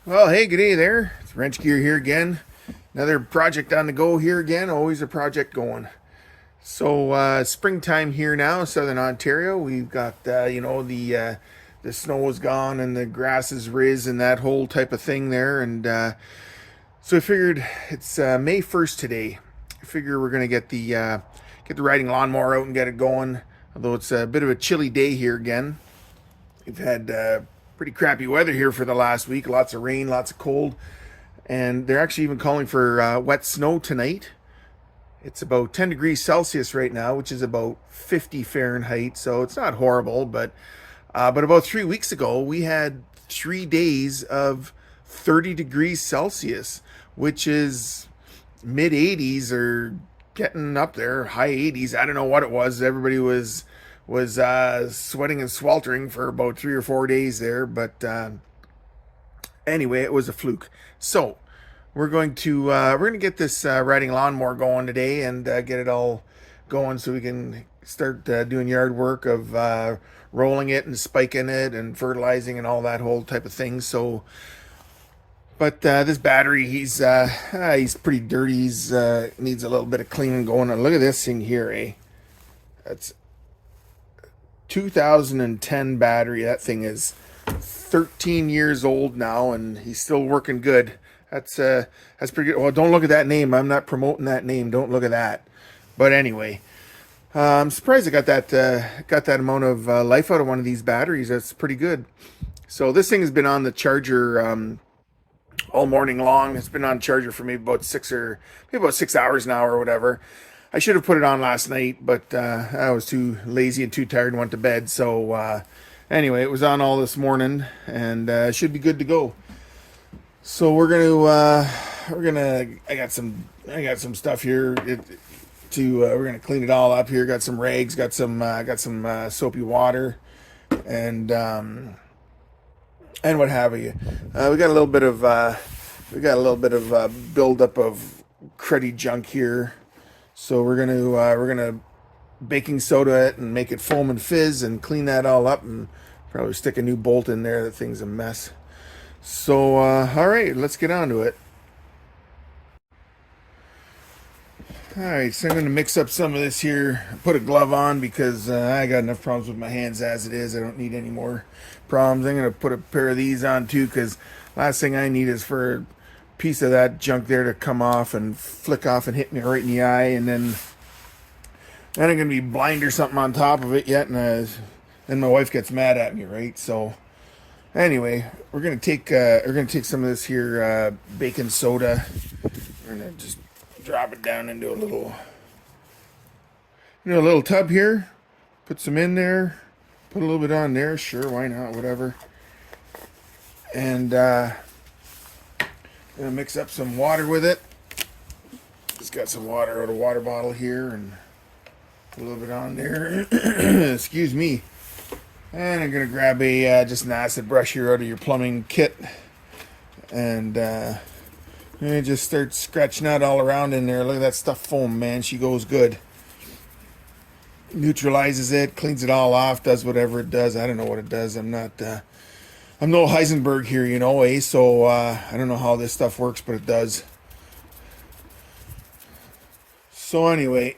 Well, hey, good day there. It's Wrench Gear here again. Another project on the go here again. Always a project going. So, springtime here now, Southern Ontario. We've got the snow is gone and the grass is riz and that whole type of thing there. And so I figured it's May 1st today. I figure we're gonna get the riding lawnmower out and get it going. Although it's a bit of a chilly day here again. We've had pretty crappy weather here for the last week. Lots of rain, lots of cold, and they're actually even calling for wet snow tonight. It's about 10 degrees Celsius right now, which is about 50 Fahrenheit, so it's not horrible. But about 3 weeks ago, we had 3 days of 30 degrees Celsius, which is mid 80s or getting up there, high 80s. I don't know what it was. Everybody was sweating and sweltering for about 3 or 4 days there, but anyway, it was a fluke. So we're going to get this riding lawnmower going today and get it all going so we can start doing yard work of rolling it and spiking it and fertilizing and all that whole type of thing. So, but this battery, he's pretty dirty. He's needs a little bit of cleaning going on. Look at this thing here, eh? That's 2010 battery. That thing is 13 years old now, and he's still working good. That's pretty good. Well, don't look at that name. I'm not promoting that name. Don't look at that. But anyway, I'm surprised I got that amount of life out of one of these batteries. That's pretty good. So this thing has been on the charger all morning long. It's been on charger for maybe about 6 hours now or whatever. I should have put it on last night, but I was too lazy and too tired and went to bed. So anyway, it was on all this morning and should be good to go. So I got some stuff here we're gonna clean it all up here. Got some rags, got some soapy water, and what have you. We got a little bit of buildup of cruddy junk here. So we're gonna baking soda it and make it foam and fizz and clean that all up and probably stick a new bolt in there. That thing's a mess. So all right, let's get on to it. All right, so I'm gonna mix up some of this here. Put a glove on because I got enough problems with my hands as it is. I don't need any more problems. I'm gonna put a pair of these on too because last thing I need is for a piece of that junk there to come off and flick off and hit me right in the eye, and then I'm gonna be blind or something on top of it yet, and then my wife gets mad at me, right? So anyway, we're gonna take some of this here baking soda. We're gonna just drop it down into a little tub here. Put some in there. Put a little bit on there. Sure, why not? Whatever. And gonna mix up some water with it. Just got some water out of a water bottle here and put a little bit on there. Excuse me. And I'm gonna grab just an acid brush here out of your plumbing kit, and just start scratching that all around in there. Look at that stuff foam, man. She goes good. Neutralizes it, cleans it all off, does whatever it does. I don't know what it does. I'm no Heisenberg here, eh? So I don't know how this stuff works, but it does. So anyway,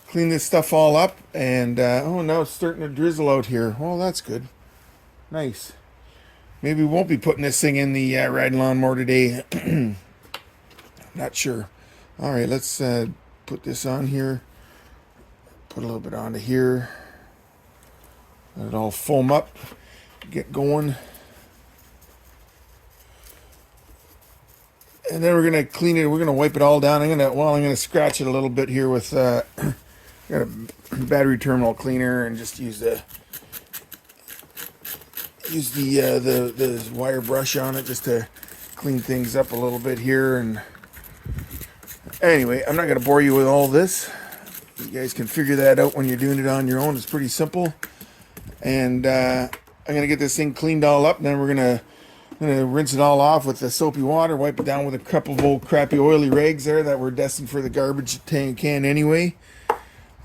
clean this stuff all up, and now it's starting to drizzle out here. Well, that's good. Nice. Maybe we won't be putting this thing in the riding lawnmower today. Not sure. All right, let's put this on here. Put a little bit onto here. Let it all foam up. Get going. And then we're gonna clean it. We're gonna wipe it all down. I'm gonna scratch it a little bit here with got a battery terminal cleaner, and just use the wire brush on it just to clean things up a little bit here. And anyway, I'm not gonna bore you with all this. You guys can figure that out when you're doing it on your own. It's pretty simple. And I'm gonna get this thing cleaned all up, and then I'm gonna rinse it all off with the soapy water, wipe it down with a couple of old crappy oily rags there that were destined for the garbage can anyway.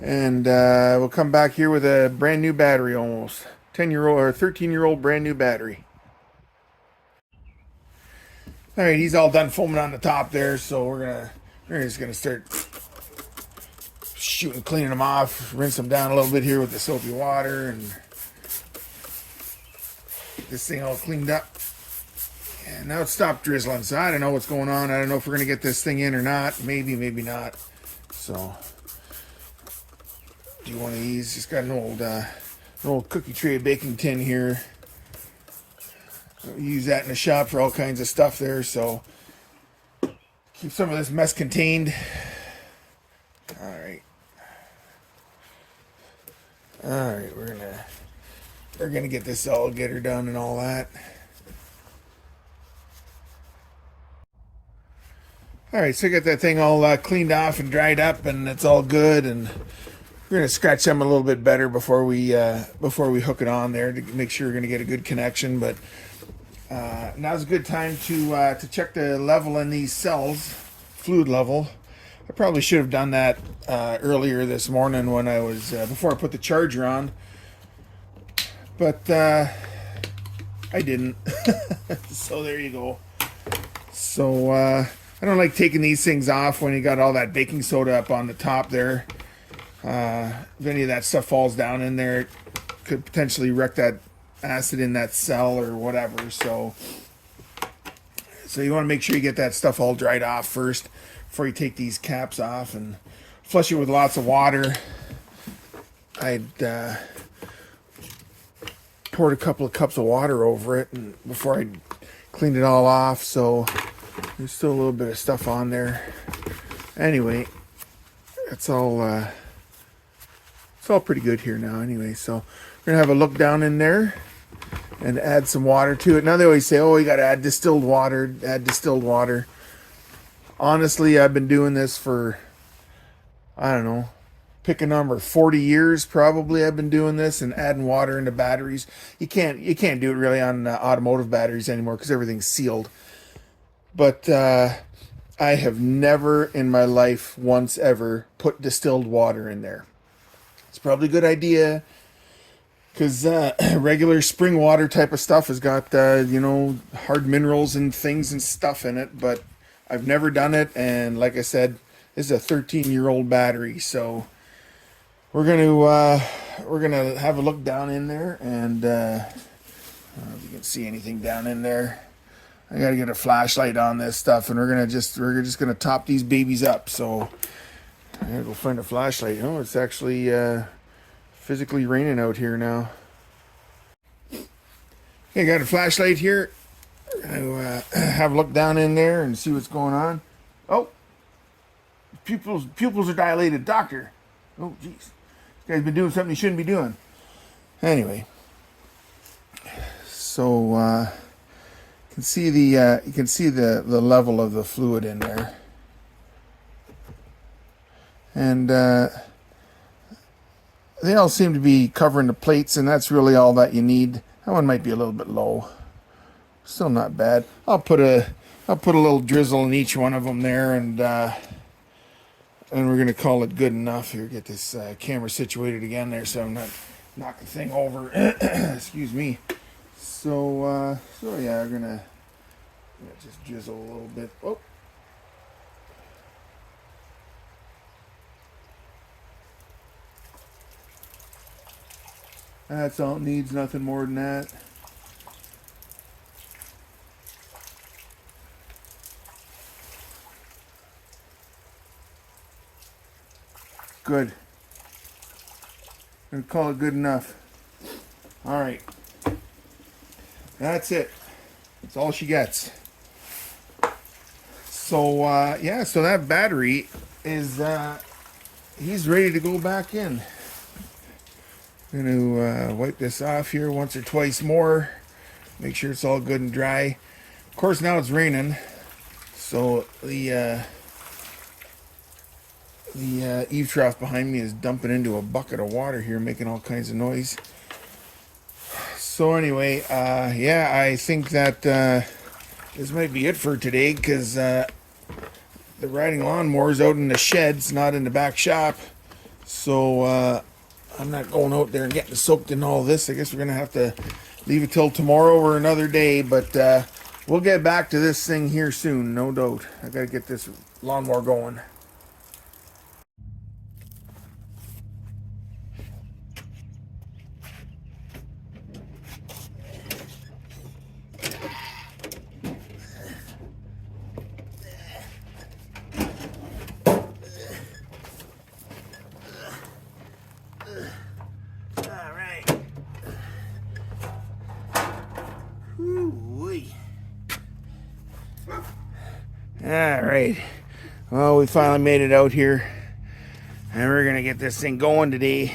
And we'll come back here with a brand new battery, almost 10-year-old or 13-year-old brand new battery. All right, he's all done foaming on the top there, so we're just gonna start shooting, cleaning them off, rinse them down a little bit here with the soapy water, and get this thing all cleaned up. And now it's stopped drizzling, so I don't know what's going on. I don't know if we're gonna get this thing in or not. Maybe, maybe not. So, do one of these. Just got an old cookie tray baking tin here. We use that in the shop for all kinds of stuff there, so keep some of this mess contained. All right, we're gonna get this all get her done and all that. All right, so I got that thing all cleaned off and dried up, and it's all good. And we're gonna scratch them a little bit better before we hook it on there to make sure we're gonna get a good connection. But now's a good time to check the level in these cells, fluid level. I probably should have done that earlier this morning when I was before I put the charger on, but I didn't. So there you go. So I don't like taking these things off when you got all that baking soda up on the top there. If any of that stuff falls down in there, it could potentially wreck that acid in that cell or whatever. So you want to make sure you get that stuff all dried off first before you take these caps off, and flush it with lots of water. I'd poured a couple of cups of water over it and before I cleaned it all off, so there's still a little bit of stuff on there. Anyway, it's all pretty good here now anyway. So we're gonna have a look down in there and add some water to it. Now they always say, oh, you gotta add distilled water, Honestly, I've been doing this for, I don't know, pick a number, 40 years probably. I've been doing this and adding water into batteries. You can't do it really on automotive batteries anymore because everything's sealed. But I have never in my life once ever put distilled water in there. It's probably a good idea because regular spring water type of stuff has got hard minerals and things and stuff in it, but I've never done it. And like I said, this is a 13-year-old battery, so we're gonna have a look down in there, and I don't know if you can see anything down in there. I gotta get a flashlight on this stuff, and we're just gonna top these babies up. So I gotta go find a flashlight. Oh, it's actually physically raining out here now. Okay, got a flashlight here. We're gonna have a look down in there and see what's going on. Oh, pupils are dilated, doctor. Oh, jeez, this guy's been doing something he shouldn't be doing. Anyway, so you can see the level of the fluid in there, and they all seem to be covering the plates, and that's really all that you need. That one might be a little bit low. Still not bad. I'll put a little drizzle in each one of them there, and we're gonna call it good enough. Here, get this camera situated again there, so I'm not knocking the thing over. Excuse me. So yeah, we're gonna just drizzle a little bit. Oh. That's all it needs, nothing more than that. Good. I'm gonna call it good enough. All right. That's it. That's all she gets. So yeah, so that battery is he's ready to go back in. I'm gonna wipe this off here once or twice more. Make sure it's all good and dry. Of course, now it's raining, so the eave trough behind me is dumping into a bucket of water here, making all kinds of noise. So anyway, yeah, I think that this might be it for today, because the riding lawnmower's out in the sheds, not in the back shop. So I'm not going out there and getting soaked in all this. I guess we're going to have to leave it till tomorrow or another day. But we'll get back to this thing here soon, no doubt. I gotta get this lawnmower going. All right. Well, we finally made it out here, and we're gonna get this thing going today.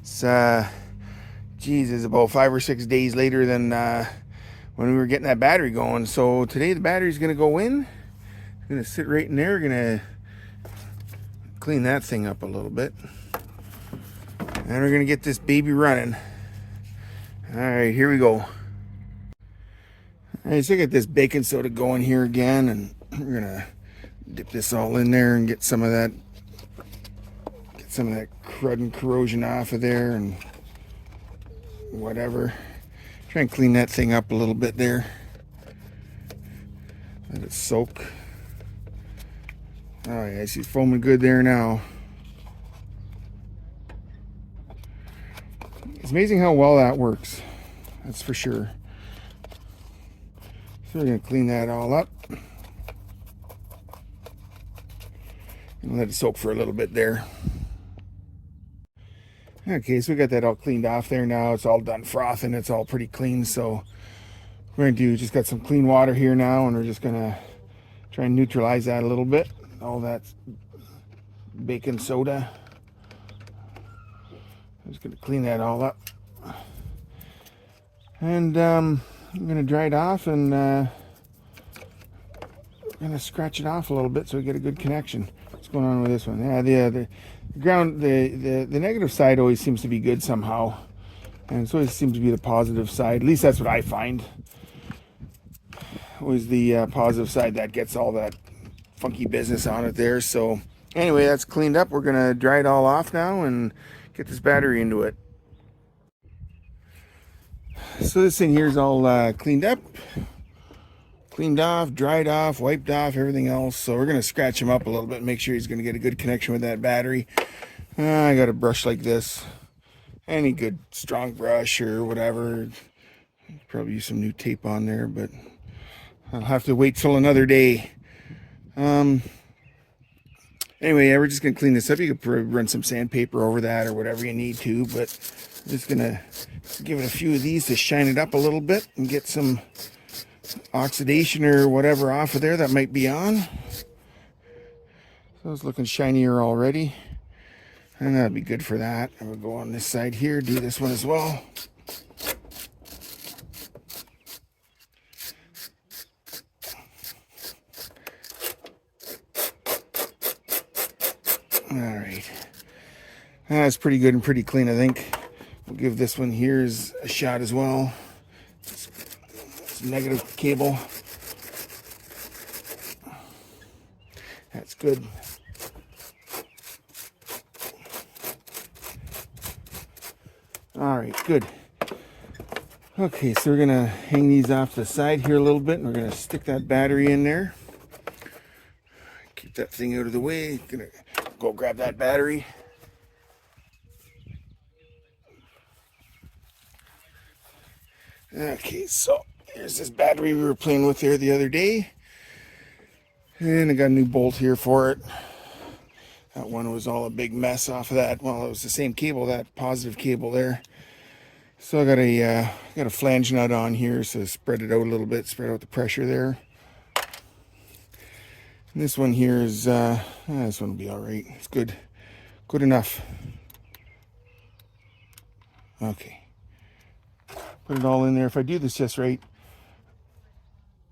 It's geez, it's about 5 or 6 days later than when we were getting that battery going. So today the battery's gonna go in. It's gonna sit right in there. We're gonna clean that thing up a little bit, and we're gonna get this baby running. All right, here we go. All right, so I got this baking soda going here again, and we're gonna dip this all in there and get some of that crud and corrosion off of there and whatever. Try and clean that thing up a little bit there. Let it soak. Oh yeah, I see it's foaming good there now. It's amazing how well that works. That's for sure. So we're gonna clean that all up. And let it soak for a little bit there. Okay, so we got that all cleaned off there now. It's all done frothing. It's all pretty clean. So we're going to do, just got some clean water here now, and we're just going to try and neutralize that a little bit. All that baking soda. I'm just going to clean that all up. And I'm going to dry it off, and I'm going to scratch it off a little bit so we get a good connection. What's going on with this one? Yeah, the ground, the negative side always seems to be good somehow, and so it seems to be the positive side. At least that's what I find. Always the positive side that gets all that funky business on it there. So anyway, that's cleaned up. We're gonna dry it all off now and get this battery into it. So this thing here is all cleaned up. Cleaned off, dried off, wiped off, everything else. So we're going to scratch him up a little bit, make sure he's going to get a good connection with that battery. I got a brush like this. Any good strong brush or whatever. Probably use some new tape on there, but I'll have to wait till another day. Anyway, yeah, we're just going to clean this up. You could run some sandpaper over that or whatever you need to, but I'm just going to give it a few of these to shine it up a little bit and get some oxidation or whatever off of there that might be on. So it's looking shinier already, and that'll be good for that. And we'll go on this side here, do this one as well. All right, that's pretty good and pretty clean, I think. We'll give this one here a shot as well. Negative cable. That's good. All right, good. Okay, so we're gonna hang these off the side here a little bit, and we're gonna stick that battery in there. Keep that thing out of the way. Gonna go grab that battery. Okay, so here's this battery we were playing with there the other day. And I got a new bolt here for it. That one was all a big mess off of that. Well, it was the same cable, that positive cable there. So I got a flange nut on here, so spread it out a little bit, spread out the pressure there. And this one here is, this one will be all right. It's good, good enough. Okay. Put it all in there. If I do this just right,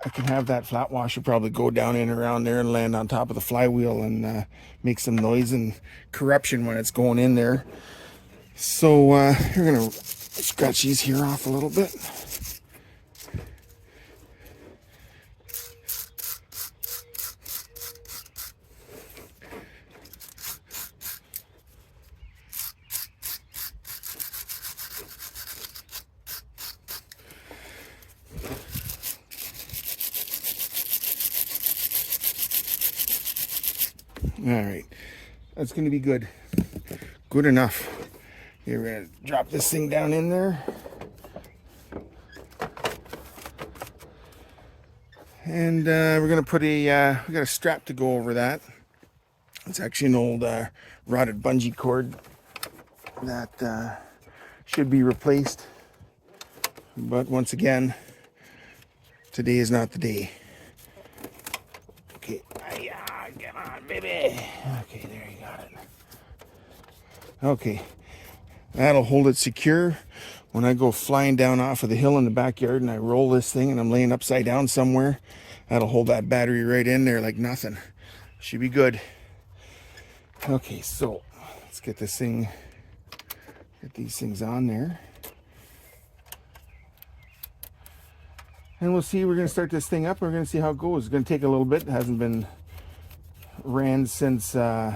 I can have that flat washer probably go down in around there and land on top of the flywheel and make some noise and corruption when it's going in there. So we're going to scratch these here off a little bit. All right, that's going to be good. Good enough. Here, we're going to drop this thing down in there. And we're going to put a, we got a strap to go over that. It's actually an old rotted bungee cord that should be replaced. But once again, today is not the day. Okay, come on, baby. Okay, there you got it. Okay, that'll hold it secure. When I go flying down off of the hill in the backyard and I roll this thing and I'm laying upside down somewhere, that'll hold that battery right in there like nothing. Should be good. Okay, so let's get this thing, get these things on there. And we'll see, we're going to start this thing up. We're going to see how it goes. It's going to take a little bit. It hasn't been ran since fall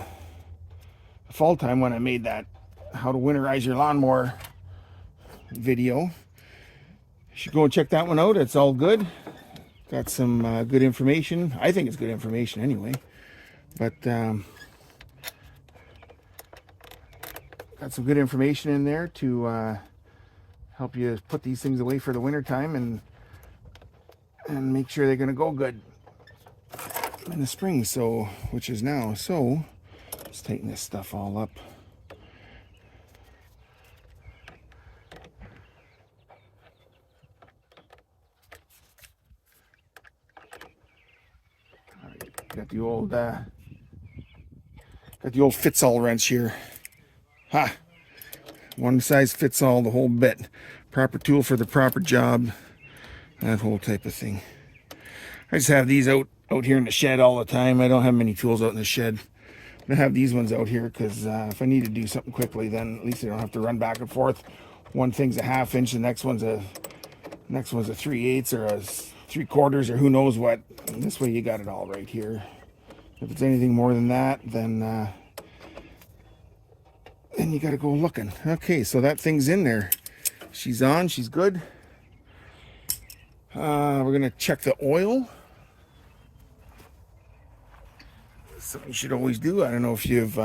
time when I made that how to winterize your lawnmower video. You should go and check that one out. It's all good. Got some good information. I think it's good information anyway. But got some good information in there to help you put these things away for the winter time and make sure they're going to go good in the spring, so which is now. So let's tighten this stuff all up. All right, got the old fits all wrench here. Ha! One size fits all, the whole bit. Proper tool for the proper job. That whole type of thing. I just have these out here in the shed all the time. I don't have many tools out in the shed. I have these ones out here because if I need to do something quickly, then at least I don't have to run back and forth. One thing's a 1/2 inch, the next one's a 3/8 or a 3/4 or who knows what. And this way you got it all right here. If it's anything more than that, then you got to go looking. Okay, so that thing's in there. She's on. She's good. We're gonna check the oil. Something you should always do. I don't know if you've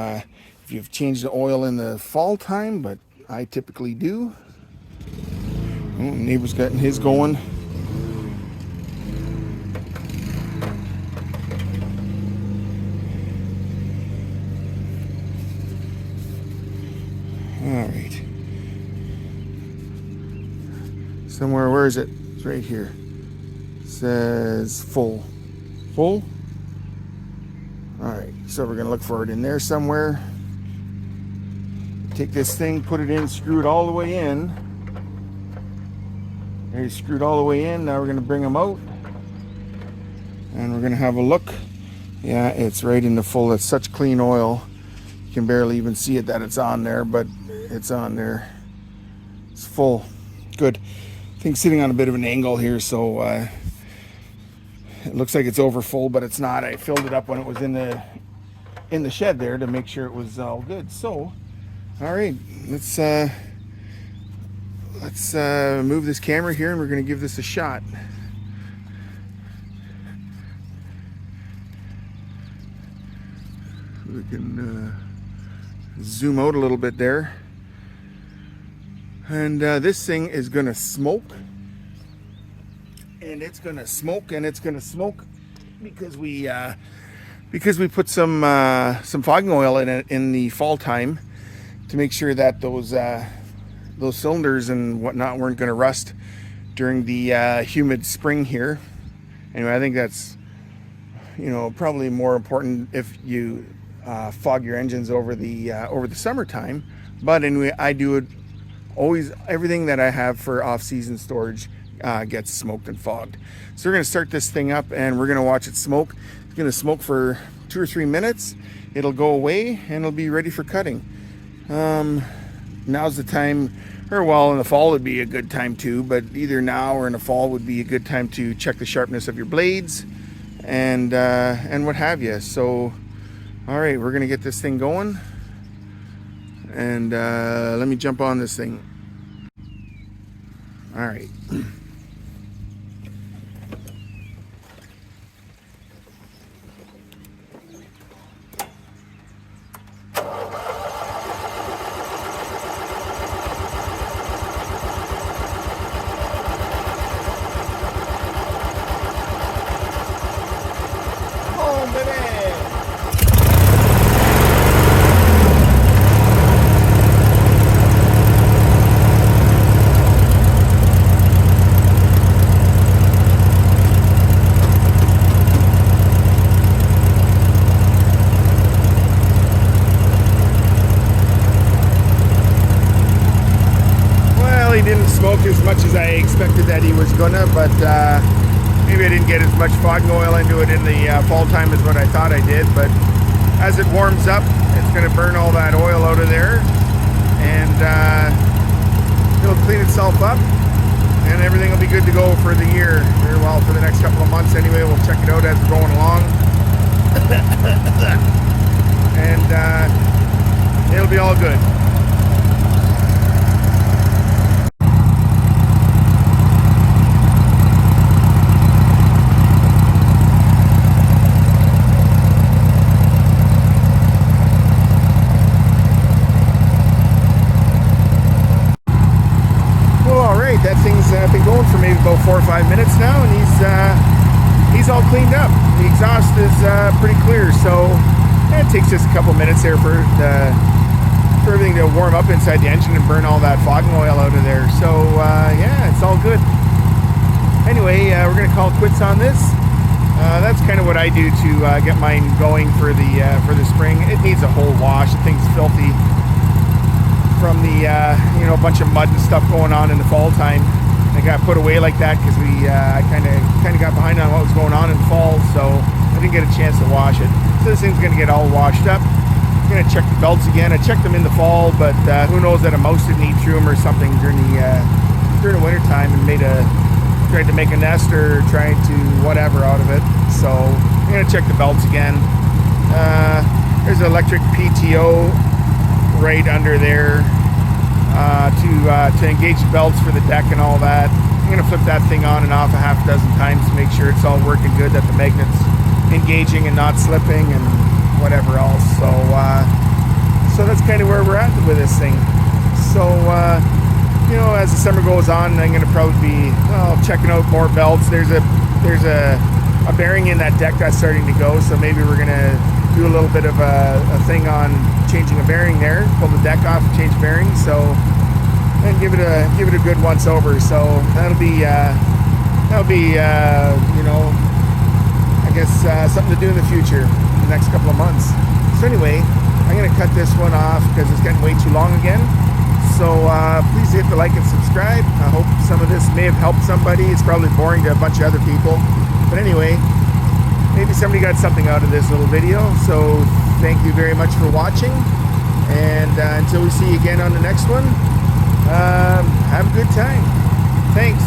changed the oil in the fall time, but I typically do. Oh, neighbor's getting his going. All right. Somewhere, where is it? It's right here. It says full. Full? All right, so we're gonna look for it in there somewhere. Take this thing, put it in, screw it all the way in. There, screwed all the way in. Now we're gonna bring them out. And we're gonna have a look. Yeah, it's right in the full. It's such clean oil. You can barely even see it that it's on there, but it's on there. It's full. Good. Thing's sitting on a bit of an angle here, so it looks like it's over full, but it's not. I filled it up when it was in the shed there to make sure it was all good. So, all right, let's move this camera here, and we're going to give this a shot. We can zoom out a little bit there. And this thing is going to smoke. And it's going to smoke, and it's going to smoke because we put some fogging oil in it in the fall time to make sure that those cylinders and whatnot weren't going to rust during the humid spring here. Anyway, I think that's, you know, probably more important if you fog your engines over the summertime. But anyway, I do it always. Everything that I have for off-season storage gets smoked and fogged. So we're going to start this thing up, and we're going to watch it smoke. It's going to smoke for 2 or 3 minutes. It'll go away, and it'll be ready for cutting. Now's the time, or well, in the fall would be a good time too, but either now or in the fall would be a good time to check the sharpness of your blades and what have you. So, all right, we're going to get this thing going, and let me jump on this thing. All right. much as I expected that he was gonna, but maybe I didn't get as much fogging oil into it in the fall time as what I thought I did. But as it warms up, it's gonna burn all that oil out of there, and it'll clean itself up, and everything will be good to go for the year. Well, for the next couple of months anyway. We'll check it out as we're going along. And it'll be all good. Well, all right, that thing's been going for maybe about 4 or 5 minutes now, and he's all cleaned up. The exhaust is pretty clear, so it takes just a couple minutes there for everything to warm up inside the engine and burn all that fogging oil out of there. So yeah, it's all good. Anyway, we're gonna call it quits on this. That's kind of what I do to get mine going for the spring. It needs a whole wash. The thing's filthy from the you know, a bunch of mud and stuff going on in the fall time. I got put away like that because I kind of got behind on what was going on in the fall, so I didn't get a chance to wash it. So this thing's gonna get all washed up. I'm gonna check the belts again. I checked them in the fall, but who knows that a mouse didn't eat through them or something during the winter time and tried to make a nest or tried to whatever out of it. So I'm gonna check the belts again. There's an electric PTO right under there to engage the belts for the deck and all that. I'm gonna flip that thing on and off a half dozen times to make sure it's all working good, that the magnet's engaging and not slipping and whatever else. So so that's kind of where we're at with this thing. So you know, as the summer goes on, I'm gonna probably be checking out more belts. There's a bearing in that deck that's starting to go, so maybe we're gonna do a little bit of a thing on changing a bearing there, pull the deck off and change bearings, so and give it a good once over. So that'll be you know, I guess something to do in the future, in the next couple of months. So anyway, I'm gonna cut this one off because it's getting way too long again. So please hit the like and subscribe. I hope some of this may have helped somebody. It's probably boring to a bunch of other people, but anyway, maybe somebody got something out of this little video. So thank you very much for watching, and until we see you again on the next one, have a good time. Thanks.